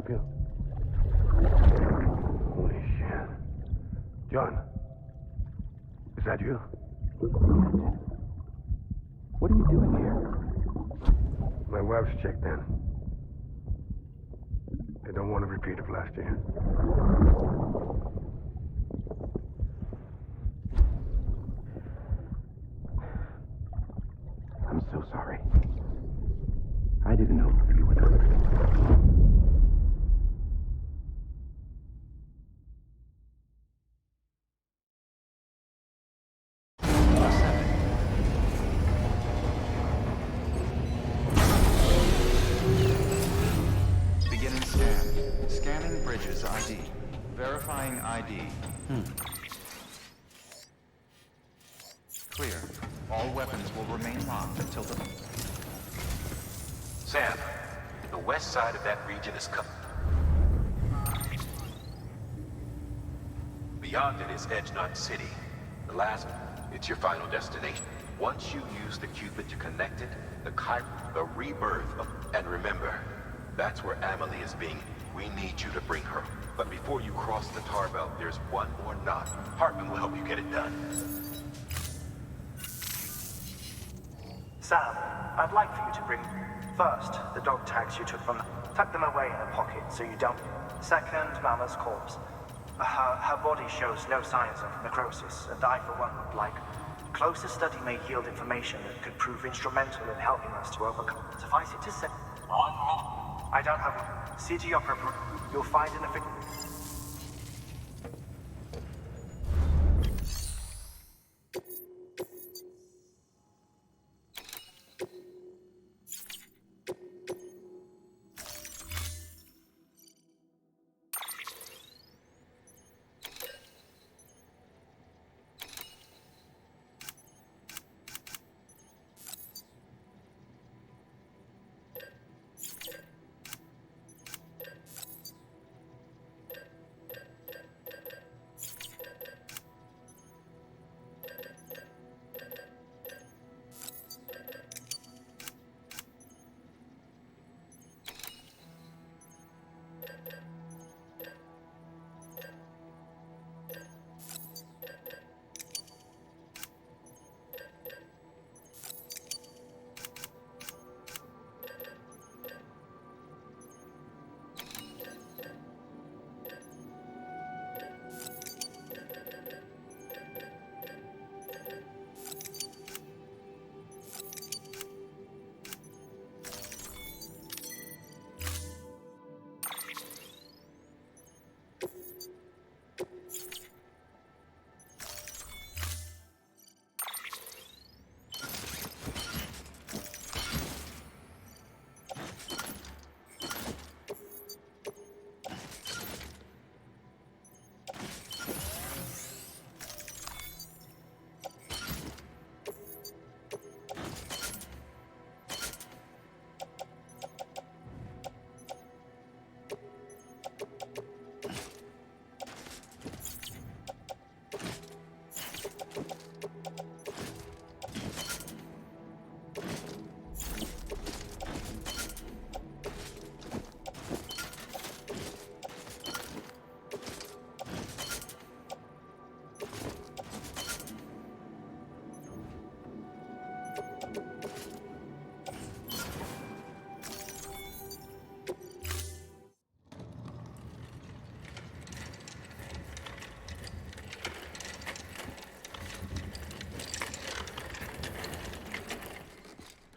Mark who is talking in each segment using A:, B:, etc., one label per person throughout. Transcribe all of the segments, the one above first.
A: help you? Holy shit. John, is that you?
B: Captain, what are you doing here?
A: My wife's checked in. They don't want to repeat of last year.
B: I'm so sorry. I didn't know you were done.
C: Beginning scan. Scanning bridges ID. Verifying ID. Clear. All weapons will remain locked until the...
D: Sam, the west side of that region is covered. Beyond it is Edgenut City. The last, it's your final destination. Once you use the Cupid to connect it, the rebirth of... And remember, that's where Amelie is being... We need you to bring her. But before you cross the tar belt, there's one more knot. Hartman will help you get it done.
E: Sam, I'd like for you to bring... First, the dog tags you took from... Tuck them away in a pocket so you don't... Second, Mama's corpse. Her body shows no signs of necrosis, and I, for one, would like... Closer study may yield information that could prove instrumental in helping us to overcome... Suffice it to say... I don't have... See to your preparation. You'll find an efficient...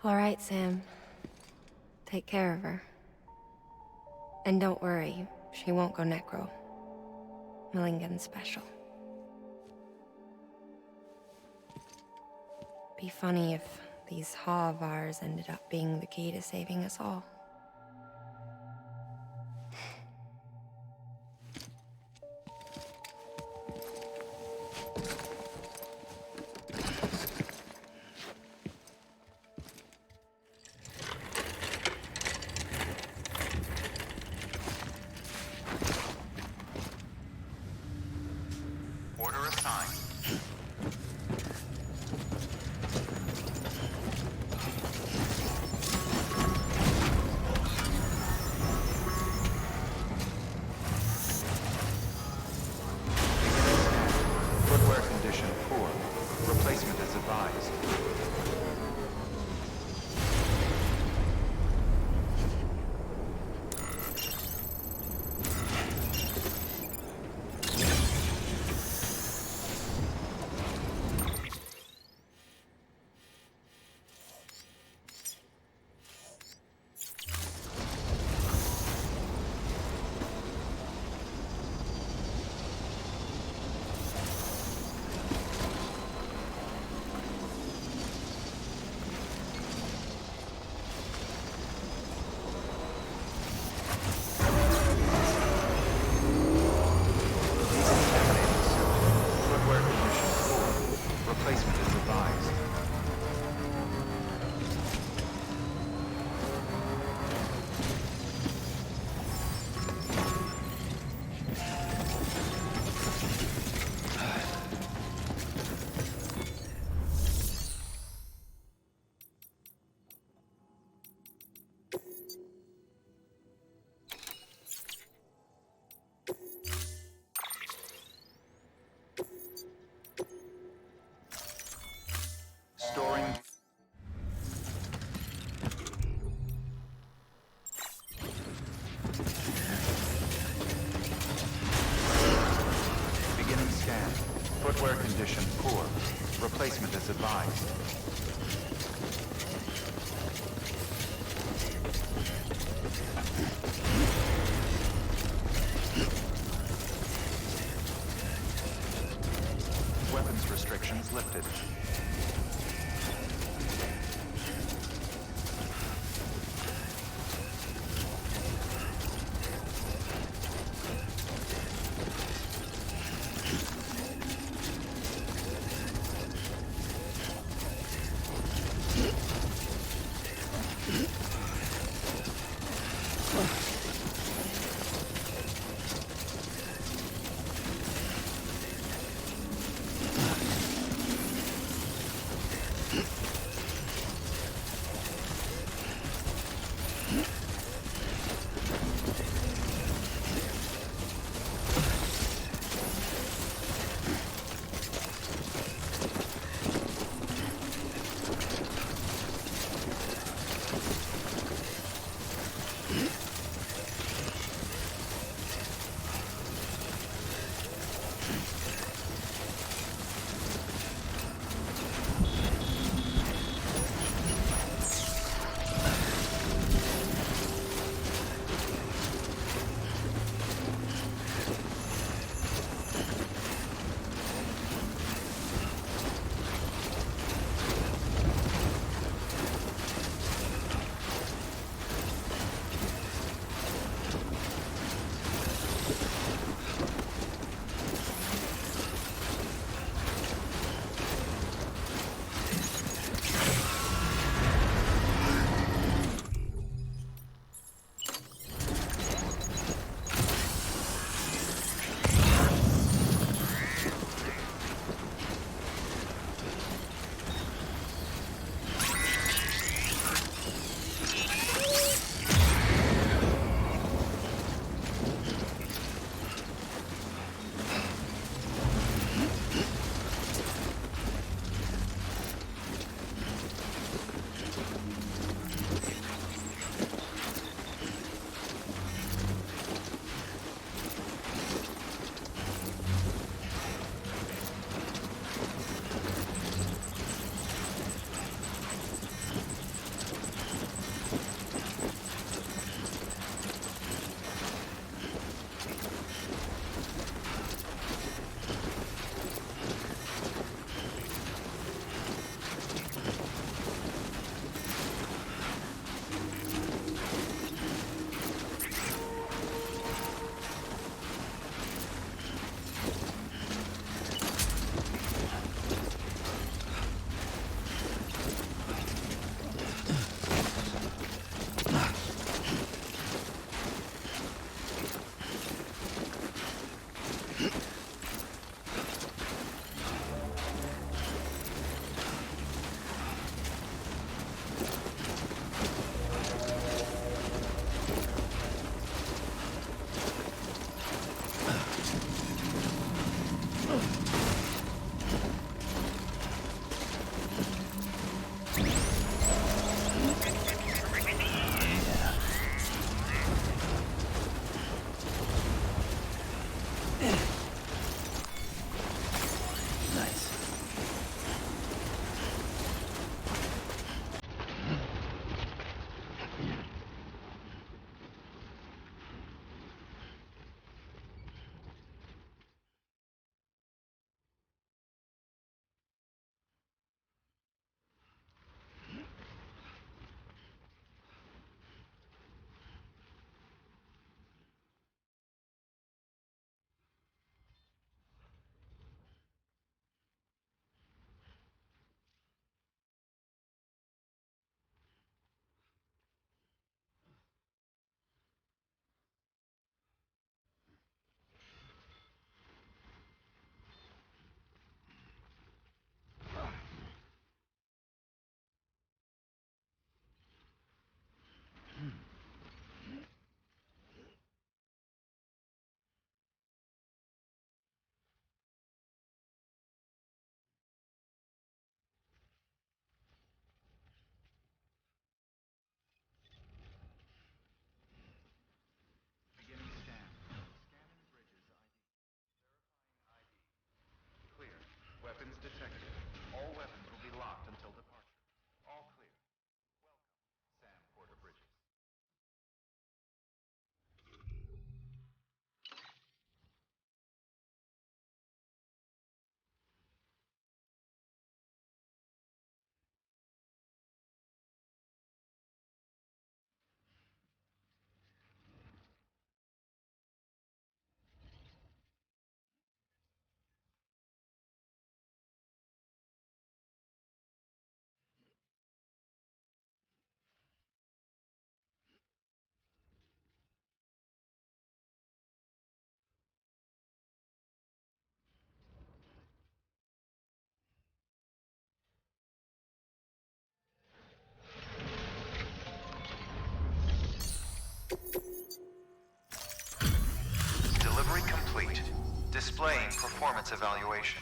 F: All right, Sam. Take care of her. And don't worry, she won't go necro. Millingen's special. Be funny if these Ha of ours ended up being the key to saving us all.
C: Order assigned. Footwear condition poor. Replacement is advised. Weapons restrictions lifted. Displaying performance evaluation.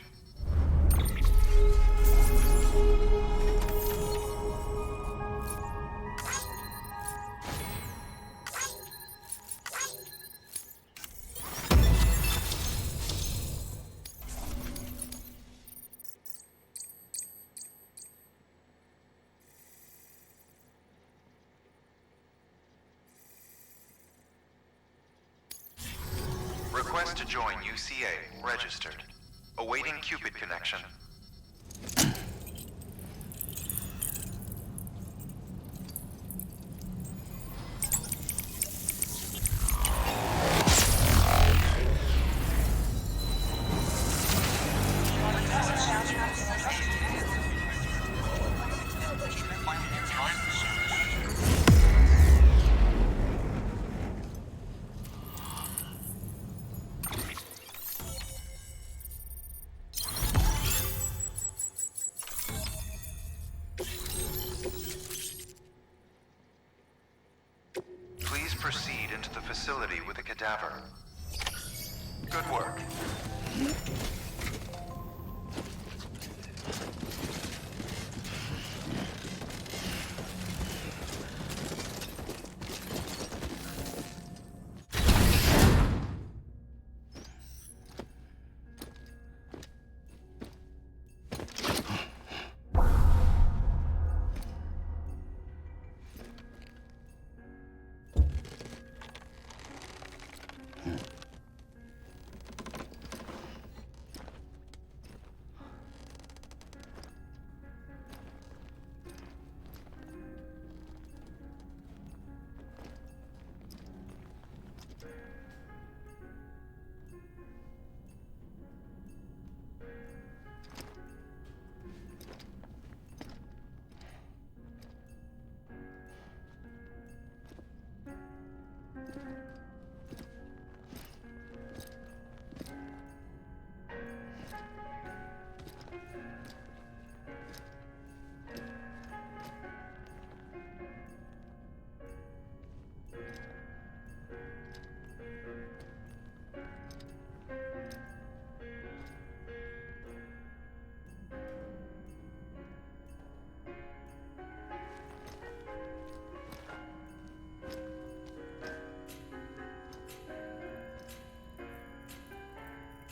C: Request to join UCA. Registered. Awaiting Cupid connection. Please proceed into the facility with a cadaver. Good work.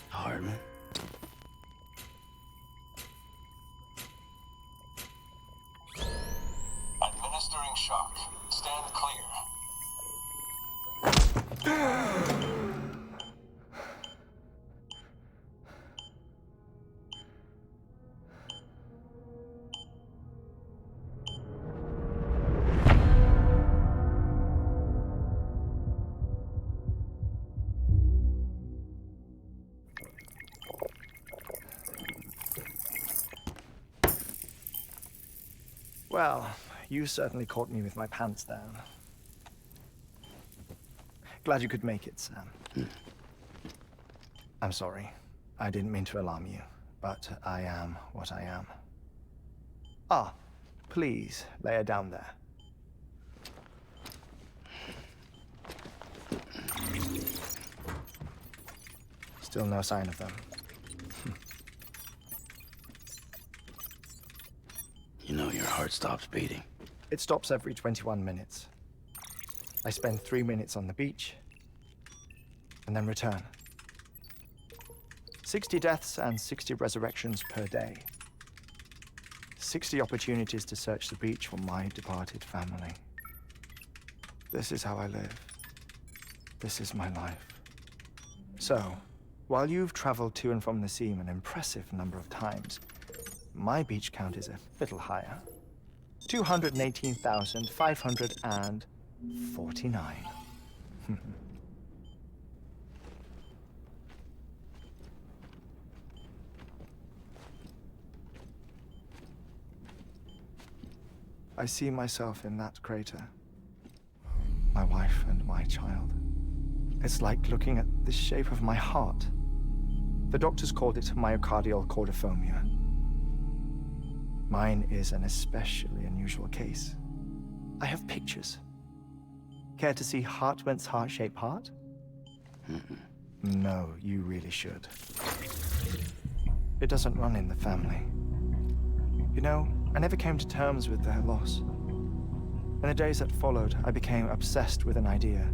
B: Hartman?
G: Administering shock. Stand clear.
E: Well, you certainly caught me with my pants down. Glad you could make it, Sam. I'm sorry. I didn't mean to alarm you, but I am what I am. Ah, please, lay her down there. Still no sign of them.
B: You know your heart stops beating.
E: It stops every 21 minutes. I spend 3 minutes on the beach, and then return. 60 deaths and 60 resurrections per day. 60 opportunities to search the beach for my departed family. This is how I live. This is my life. So, while you've traveled to and from the sea an impressive number of times, my beach count is a little higher. 218,549. I see myself in that crater. My wife and my child. It's like looking at the shape of my heart. The doctors called it myocardial cordiformia. Mine is an especially unusual case. I have pictures. Care to see Hartman's heart-shaped heart?
H: No, you really should. It doesn't run in the family. You know, I never came to terms with their loss. In the days that followed, I became obsessed with an idea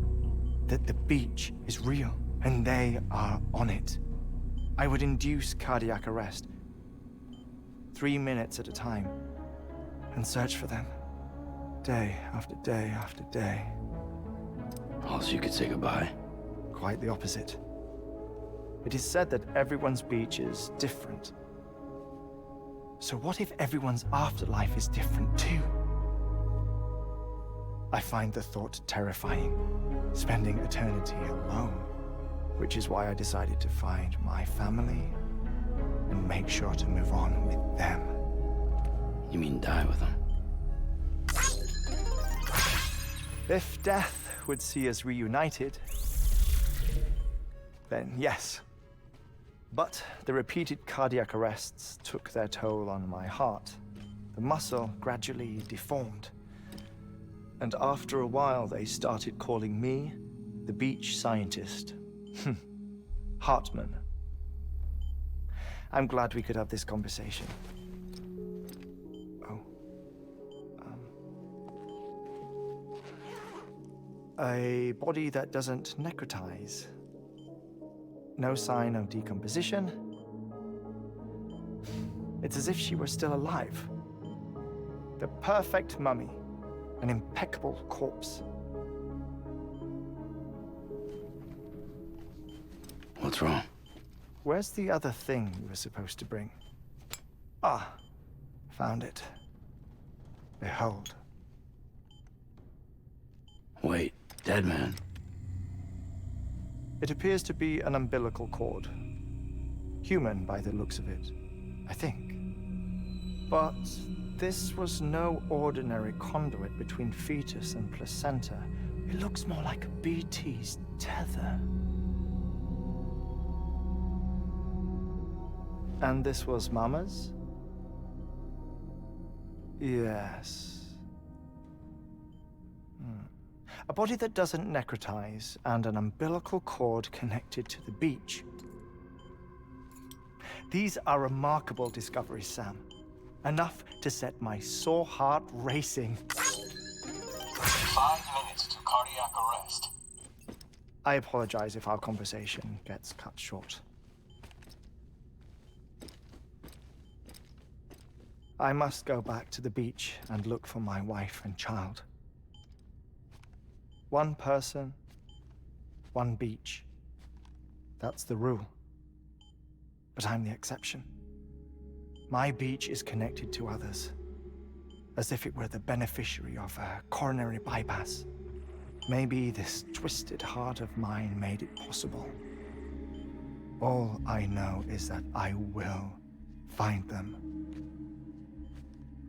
H: that the beach is real, and they are on it. I would induce cardiac arrest, 3 minutes at a time, and search for them, day after day after day.
B: Oh, so you could say goodbye?
H: Quite the opposite. It is said that everyone's beach is different. So what if everyone's afterlife is different too? I find the thought terrifying, spending eternity alone, which is why I decided to find my family and make sure to move on with them.
B: You mean die with them?
H: If death would see us reunited, then yes. But the repeated cardiac arrests took their toll on my heart. The muscle gradually deformed. And after a while, they started calling me the beach scientist. Hartman. I'm glad we could have this conversation. Oh. A body that doesn't necrotize. No sign of decomposition. It's as if she were still alive. The perfect mummy. An impeccable corpse.
B: What's wrong?
H: Where's the other thing you were supposed to bring? Ah, found it. Behold.
B: Wait, dead man?
H: It appears to be an umbilical cord. Human by the looks of it, I think. But this was no ordinary conduit between fetus and placenta. It looks more like a BT's tether. And this was Mama's? Yes. A body that doesn't necrotize and an umbilical cord connected to the beach. These are remarkable discoveries, Sam. Enough to set my sore heart racing.
G: 5 minutes to cardiac arrest.
H: I apologize if our conversation gets cut short. I must go back to the beach and look for my wife and child. One person, one beach. That's the rule. But I'm the exception. My beach is connected to others, as if it were the beneficiary of a coronary bypass. Maybe this twisted heart of mine made it possible. All I know is that I will find them.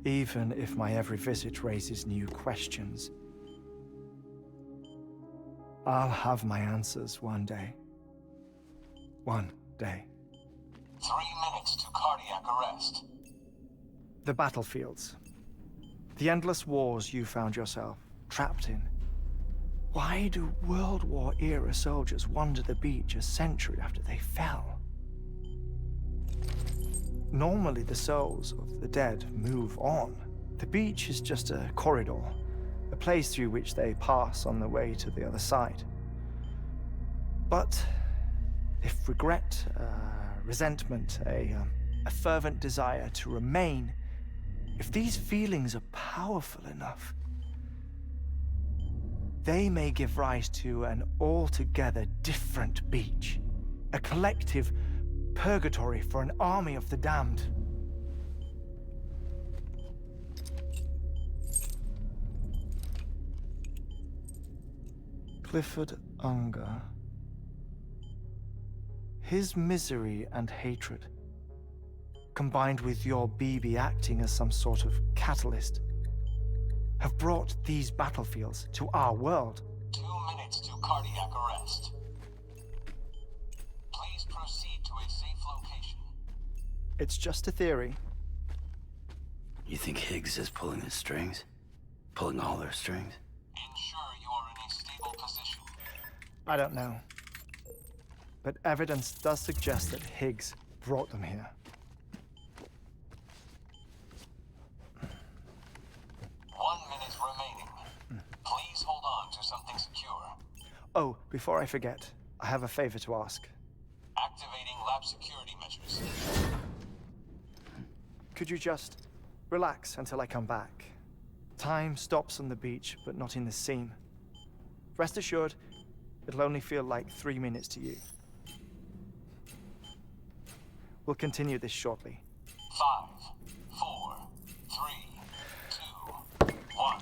H: Even if my every visit raises new questions, I'll have my answers one day. One day.
G: 3 minutes to cardiac arrest.
H: The battlefields. The endless wars you found yourself trapped in. Why do World War-era soldiers wander the beach a century after they fell? Normally, the souls of the dead move on. The beach is just a corridor, a place through which they pass on the way to the other side. But if regret, resentment, a fervent desire to remain, if these feelings are powerful enough, they may give rise to an altogether different beach, a collective purgatory for an army of the damned. Clifford Unger. His misery and hatred, combined with your BB acting as some sort of catalyst, have brought these battlefields to our world.
G: 2 minutes to cardiac arrest. Please proceed to a safe location.
H: It's just a theory.
B: You think Higgs is pulling his strings? Pulling all their strings?
G: Ensure you are in a stable position.
H: I don't know. but evidence does suggest that Higgs brought them here.
G: 1 minute remaining. Please hold on to something secure.
H: Oh, before I forget, I have a favor to ask.
G: Activating lab security measures.
H: Could you just relax until I come back? Time stops on the beach, but not in the scene. Rest assured, it'll only feel like 3 minutes to you. We'll continue this shortly.
G: 5, 4, 3, 2, 1.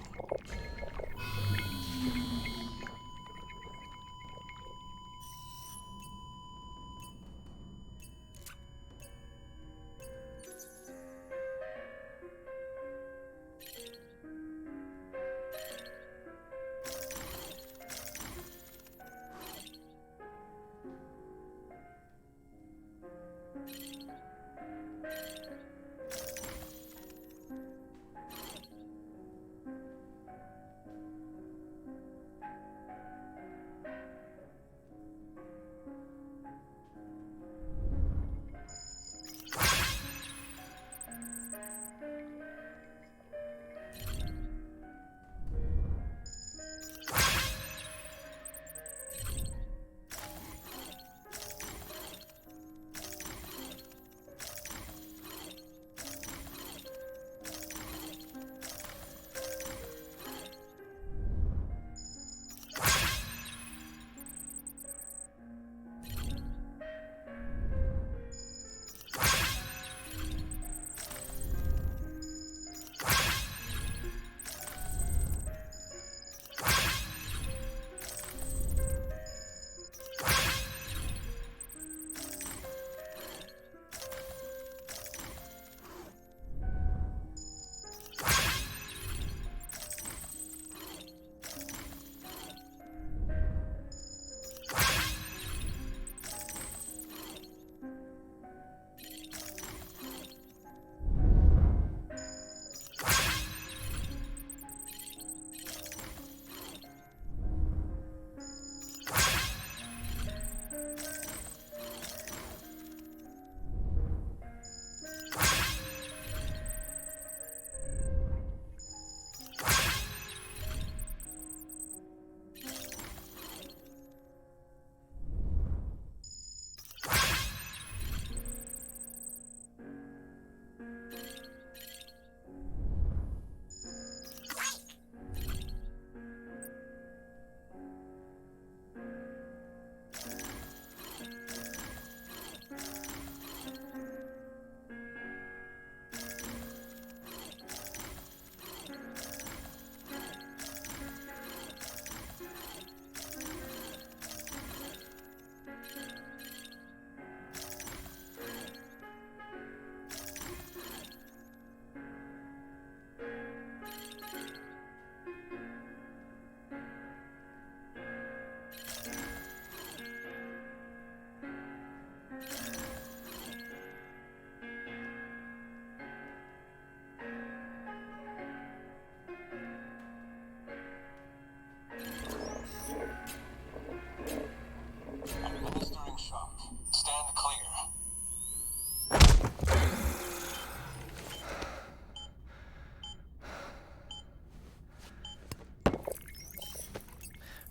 G: Administering shock. Stand clear.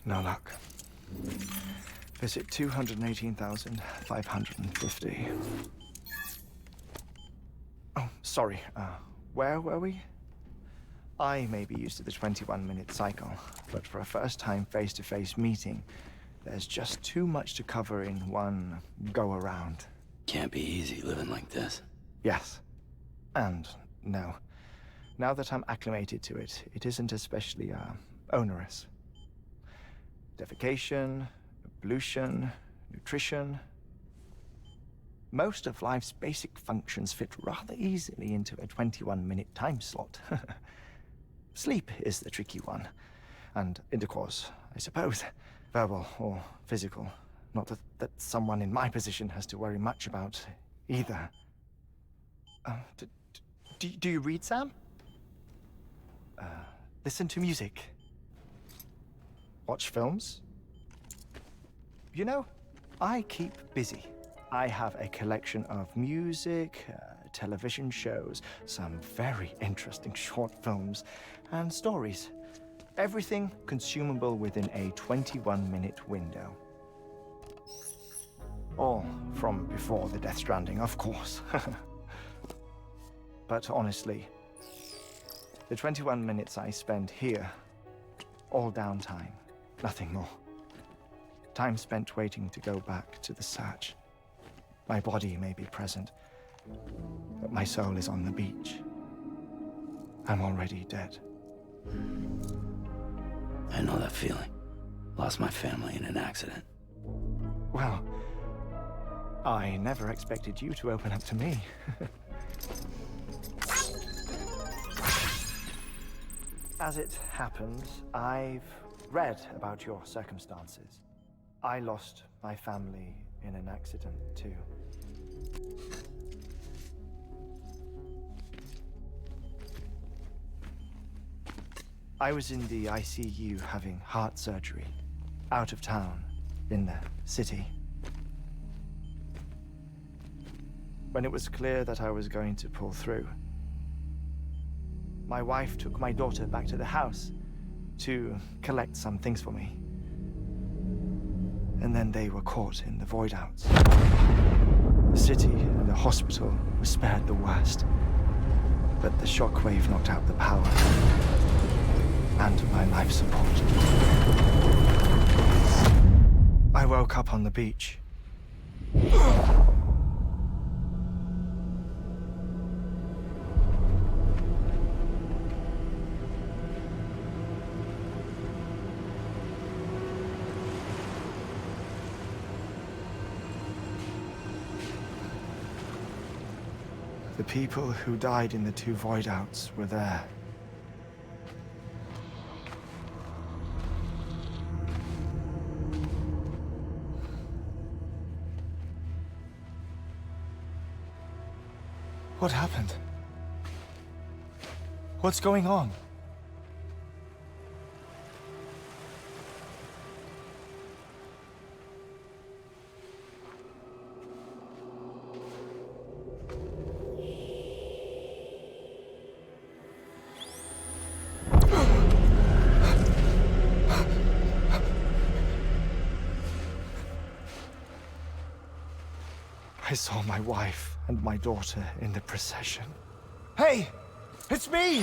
H: No luck. Visit 218,550. Oh, sorry. Where were we? I may be used to the 21-minute cycle, but for a first-time face-to-face meeting, there's just too much to cover in one go-around.
B: Can't be easy living like this.
H: Yes. And no. Now that I'm acclimated to it, it isn't especially, onerous. Defecation, pollution, nutrition. Most of life's basic functions fit rather easily into a 21-minute time slot. Sleep is the tricky one. And intercourse, I suppose. Verbal or physical. Not that someone in my position has to worry much about either. Do you read, Sam? Listen to music. Watch films. You know, I keep busy. I have a collection of music, television shows, some very interesting short films, and stories. Everything consumable within a 21-minute window. All from before the Death Stranding, of course. But honestly, the 21 minutes I spend here, all downtime, nothing more. Time spent waiting to go back to the search. My body may be present, but my soul is on the beach. I'm already dead.
B: I know that feeling. Lost my family in an accident.
H: Well, I never expected you to open up to me. As it happens, I've read about your circumstances. I lost my family in an accident, too. I was in the ICU having heart surgery, out of town, in the city. When it was clear that I was going to pull through, my wife took my daughter back to the house to collect some things for me. And then they were caught in the void outs. The city and the hospital were spared the worst, but the shockwave knocked out the power and my life support. I woke up on the beach. The people who died in the 2 void outs were there. What happened? What's going on? I saw my wife and my daughter in the procession. Hey! It's me!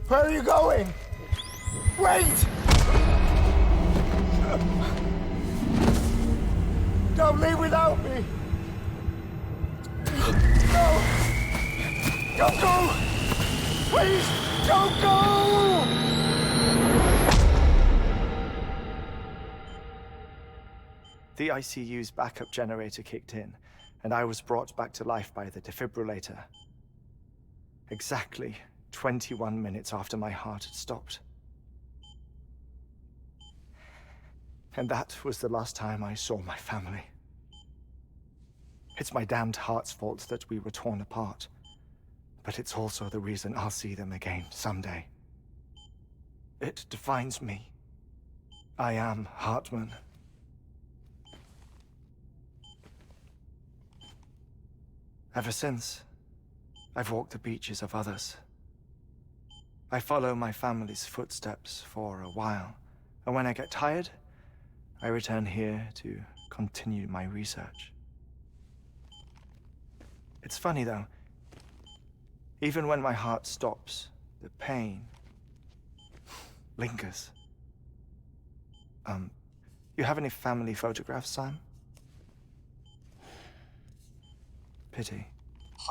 H: Where are you going? Wait! Don't leave without me! No! Don't go! Please, don't go! The ICU's backup generator kicked in, and I was brought back to life by the defibrillator. Exactly 21 minutes after my heart had stopped. And that was the last time I saw my family. It's my damned heart's fault that we were torn apart, but it's also the reason I'll see them again someday. It defines me. I am Hartman. Ever since, I've walked the beaches of others. I follow my family's footsteps for a while, and when I get tired, I return here to continue my research. It's funny though, even when my heart stops, the pain lingers. You have any family photographs, Sam? Pity.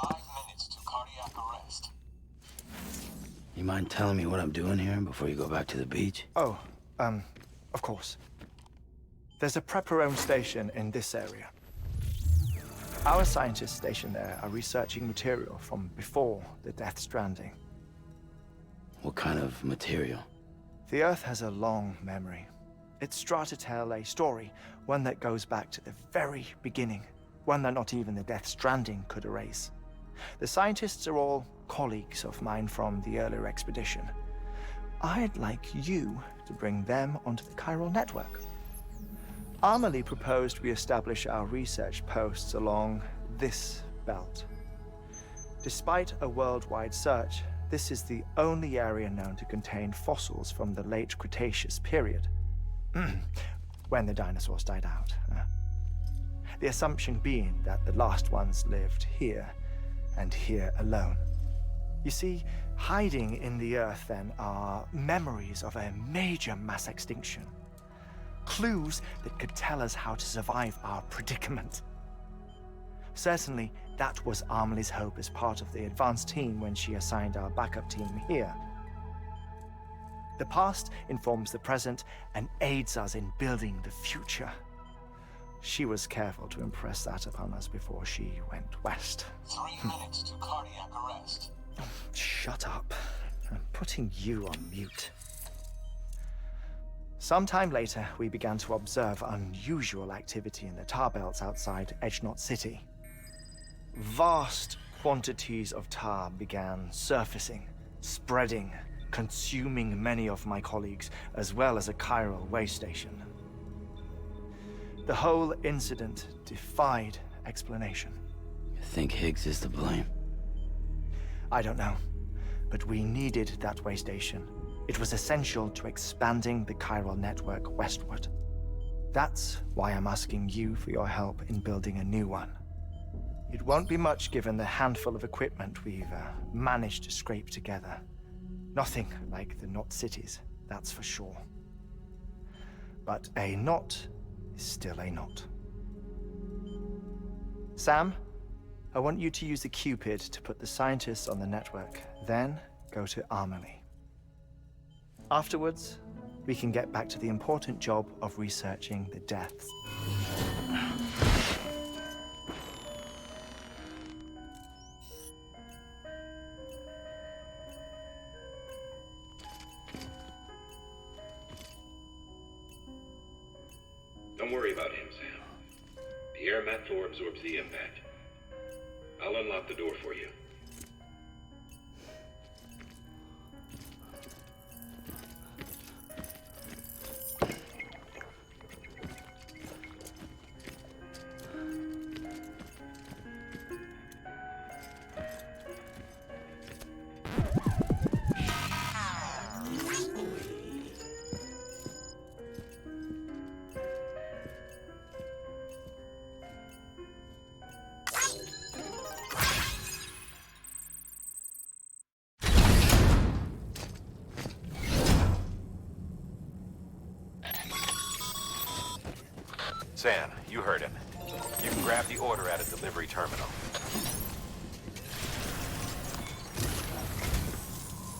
G: 5 minutes to cardiac arrest.
B: You mind telling me what I'm doing here before you go back to the beach?
H: Oh, of course. There's a Prepperone station in this area. Our scientists stationed there are researching material from before the Death Stranding.
B: What kind of material?
H: The Earth has a long memory. It's trying to tell a story, one that goes back to the very beginning. One that not even the Death Stranding could erase. The scientists are all colleagues of mine from the earlier expedition. I'd like you to bring them onto the chiral network. Amelie proposed we establish our research posts along this belt. Despite a worldwide search, this is the only area known to contain fossils from the late Cretaceous period, when the dinosaurs died out. The assumption being that the last ones lived here, and here alone. You see, hiding in the Earth then are memories of a major mass extinction. Clues that could tell us how to survive our predicament. Certainly, that was Amelie's hope as part of the advanced team when she assigned our backup team here. The past informs the present and aids us in building the future. She was careful to impress that upon us before she went west.
G: 3 minutes to cardiac arrest.
H: Shut up. I'm putting you on mute. Sometime later, we began to observe unusual activity in the tar belts outside Edgenot City. Vast quantities of tar began surfacing, spreading, consuming many of my colleagues, as well as a chiral way station. The whole incident defied explanation.
B: You think Higgs is to blame?
H: I don't know, but we needed that way station. It was essential to expanding the chiral network westward. That's why I'm asking you for your help in building a new one. It won't be much given the handful of equipment we've managed to scrape together. Nothing like the knot cities, that's for sure. But a knot is still a knot. Sam, I want you to use the Cupid to put the scientists on the network, then go to Amelie. Afterwards, we can get back to the important job of researching the deaths.
D: Don't worry about him, Sam. The air mat floor absorbs the impact. I'll unlock the door for you. Sam, you heard him. You can grab the order at a delivery terminal.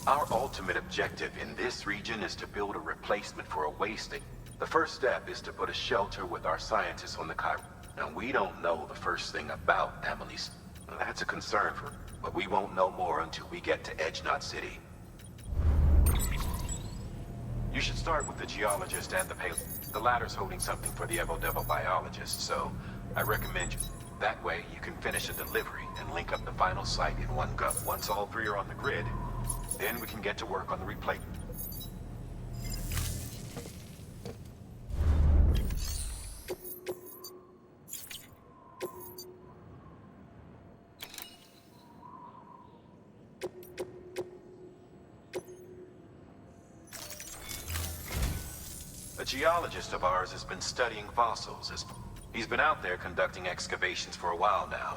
D: Our ultimate objective in this region is to build a replacement for a way station. The first step is to put a shelter with our scientists on the Chiral. Now, we don't know the first thing about Amelie's. That's a concern for, but we won't know more until we get to Edgenot City. You should start with the geologist and the paleontologist. The latter's holding something for the Evo-Devo biologist, so I recommend you. That way, you can finish a delivery and link up the final site in one go. Once all three are on the grid, then we can get to work on the replacement. A geologist of ours has been studying fossils. He's been out there conducting excavations for a while now,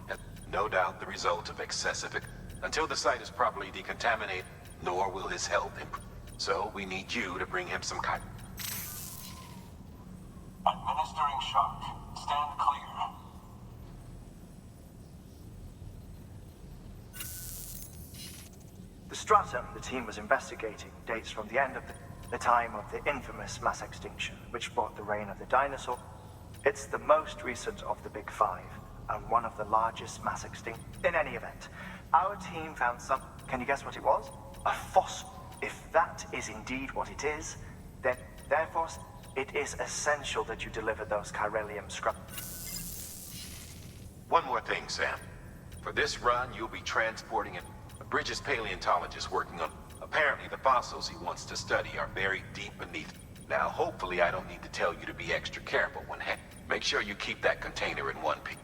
D: and no doubt the result of excessive. Until the site is properly decontaminated, nor will his health improve. So we need you to bring him some kind.
G: Administering shock. Stand clear.
E: The stratum the team was investigating dates from the end of the time of the infamous mass extinction, which brought the reign of the dinosaur. It's the most recent of the Big Five, and one of the largest mass extinctions. In any event, our team found some... Can you guess what it was? A fossil. If that is indeed what it is, then, therefore, it is essential that you deliver those chiralium scrap.
D: One more thing, Sam. For this run, you'll be transporting a Bridges paleontologist working on a Apparently, the fossils he wants to study are buried deep beneath. Now, hopefully, I don't need to tell you to be extra careful when make sure you keep that container in one piece.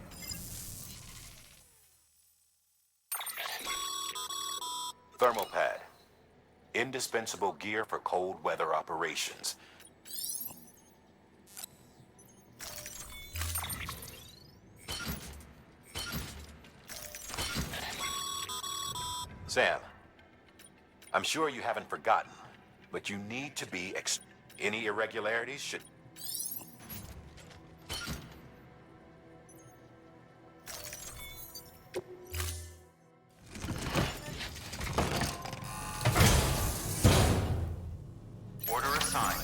D: Thermal pad. Indispensable gear for cold weather operations. Sam, I'm sure you haven't forgotten, but you need to be any irregularities should...
C: Order assigned.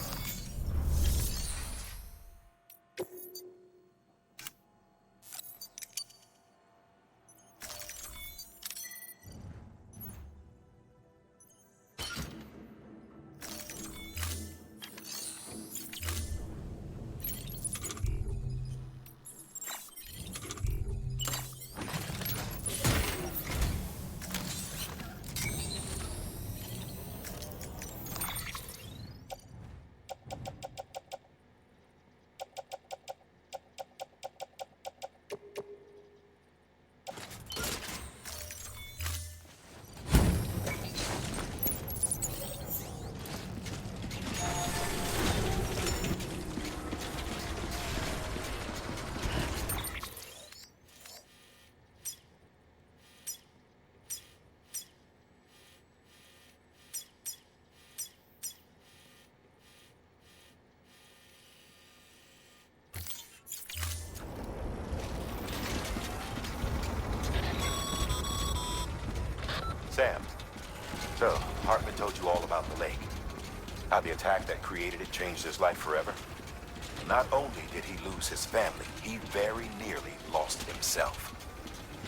D: Sam, so Hartman told you all about the lake. How the attack that created it changed his life forever. Not only did he lose his family, he very nearly lost himself.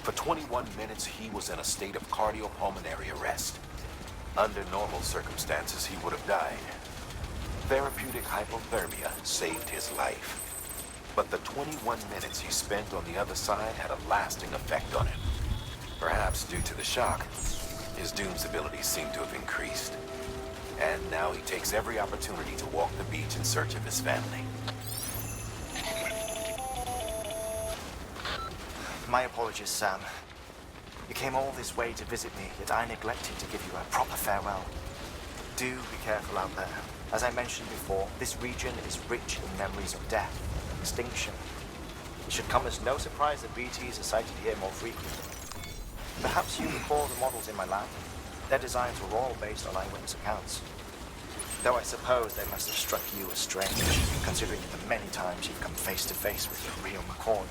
D: For 21 minutes, he was in a state of cardiopulmonary arrest. Under normal circumstances, he would have died. Therapeutic hypothermia saved his life. But the 21 minutes he spent on the other side had a lasting effect on him. Perhaps due to the shock, his Doom's abilities seem to have increased. And now he takes every opportunity to walk the beach in search of his family.
E: My apologies, Sam. You came all this way to visit me, yet I neglected to give you a proper farewell. Do be careful out there. As I mentioned before, this region is rich in memories of death and extinction. It should come as no surprise that BTs are sighted here more frequently. Perhaps you recall the models in my lab? Their designs were all based on eyewitness accounts. Though I suppose they must have struck you as strange, considering the many times you've come face to face with the real McCoy.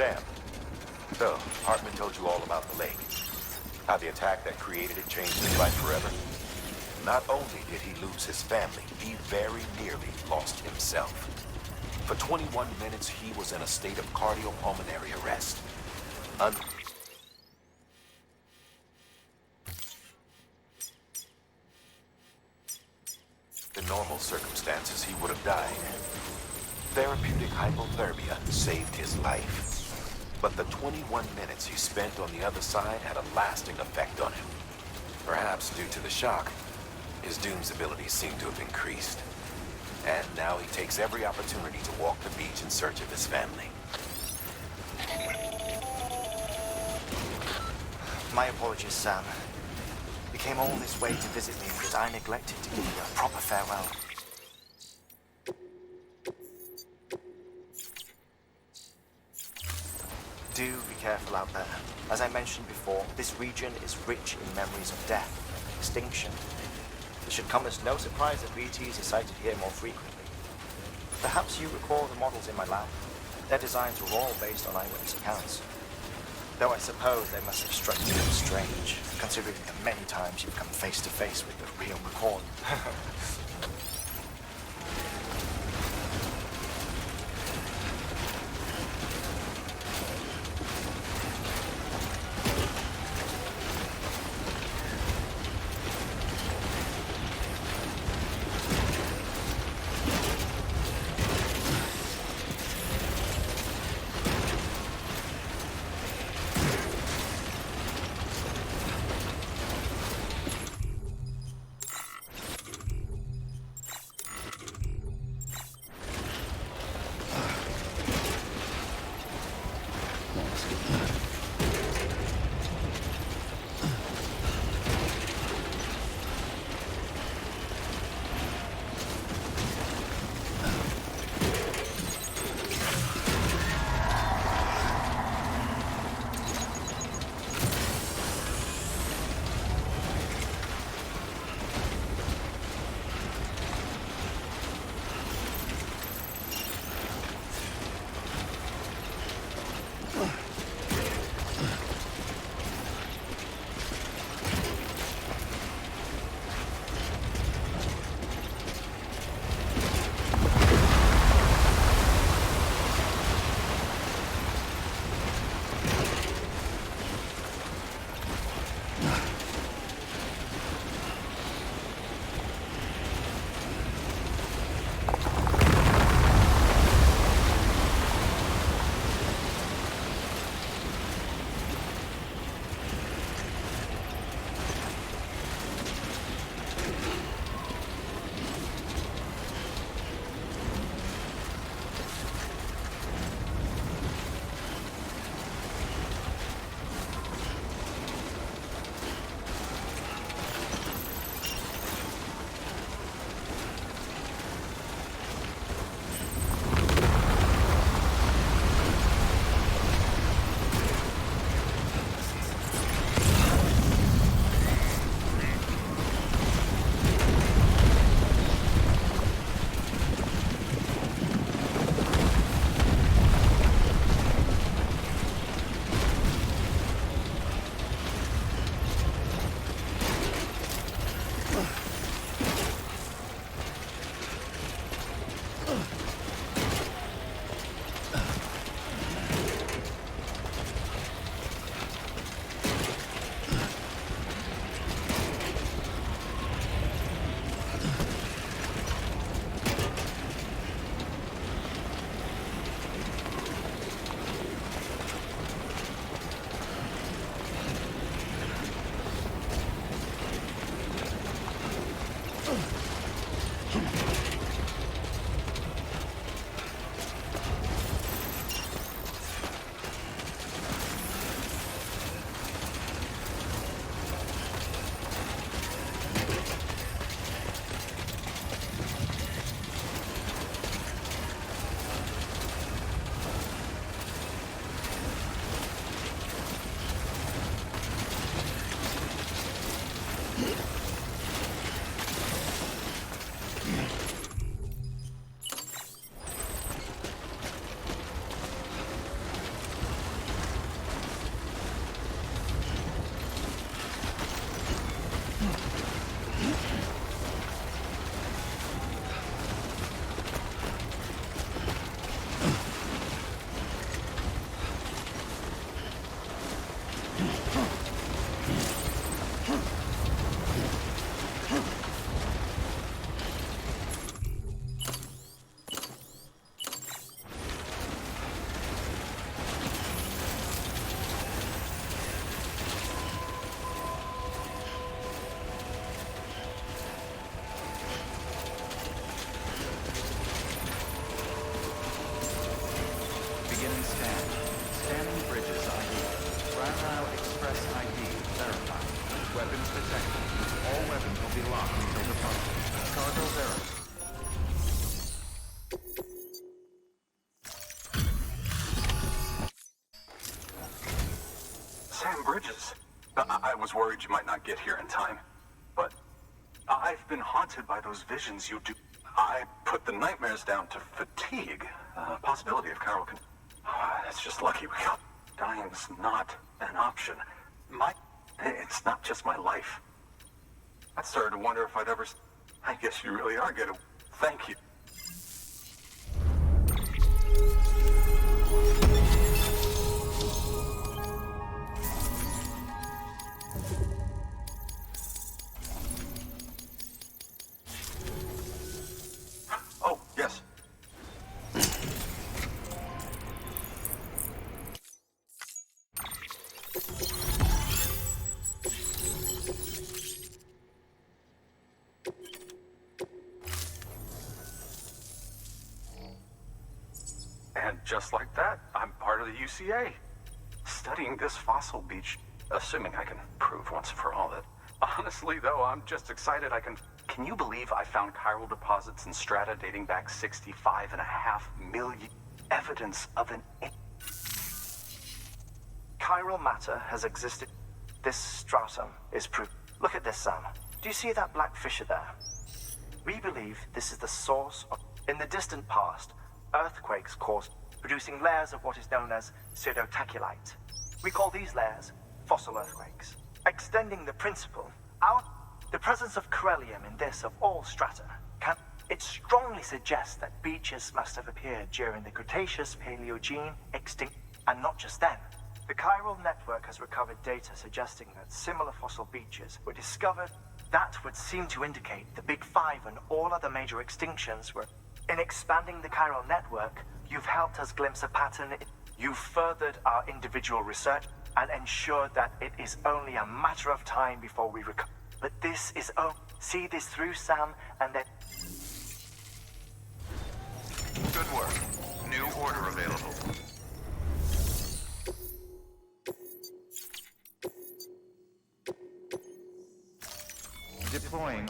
D: Sam, so Hartman told you all about the lake. How the attack that created it changed his life forever. Not only did he lose his family, he very nearly lost himself. For 21 minutes, he was in a state of cardiopulmonary arrest. In normal circumstances, he would have died. Therapeutic hypothermia saved his life. But the 21 minutes he spent on the other side had a lasting effect on him. Perhaps due to the shock, his Doom's abilities seem to have increased. And now he takes every opportunity to walk the beach in search of his family.
E: My apologies, Sam. You came all this way to visit me because I neglected to give you a proper farewell. Do be careful out there. As I mentioned before, this region is rich in memories of death, extinction. It should come as no surprise that BTs are sighted here more frequently. Perhaps you recall the models in my lab. Their designs were all based on eyewitness accounts. Though I suppose they must have struck you as strange, considering the many times you've come face to face with the real McCall.
C: Beginning scan. Scanning bridges ID. Fragile Express ID verified. Weapons detected. All weapons will be locked until departure. Cargo verified.
D: Sam Bridges. I was worried you might not get here in time, but I've been haunted by those visions you do. I put the nightmares down to fatigue. Possibility of Carol can... It's just lucky we got... Dying's not an option. It's not just my life. I started to wonder if I'd ever... I guess you really are gonna... Thank you. Oh, yes. And just like that, I'm part of the UCA. Studying this fossil beach, assuming I can prove once and for all that. Honestly, though, I'm just excited I can... Can you believe I found chiral deposits in strata dating back 65.5 million? Evidence of an...
E: Chiral matter has existed. This stratum is proof. Look at this, Sam. Do you see that black fissure there? We believe this is the source of... In the distant past, earthquakes caused producing layers of what is known as pseudotaculite. We call these layers fossil earthquakes. Extending the principle, the presence of corellium in this of all strata it strongly suggests that beaches must have appeared during the Cretaceous Paleogene extinct, and not just then. The chiral network has recovered data suggesting that similar fossil beaches were discovered. That would seem to indicate the Big Five and all other major extinctions were... In expanding the chiral network, you've helped us glimpse a pattern. You've furthered our individual research and ensured that it is only a matter of time before we recover. But this is... see this through, Sam, and then...
C: Good work. New order available. Deploying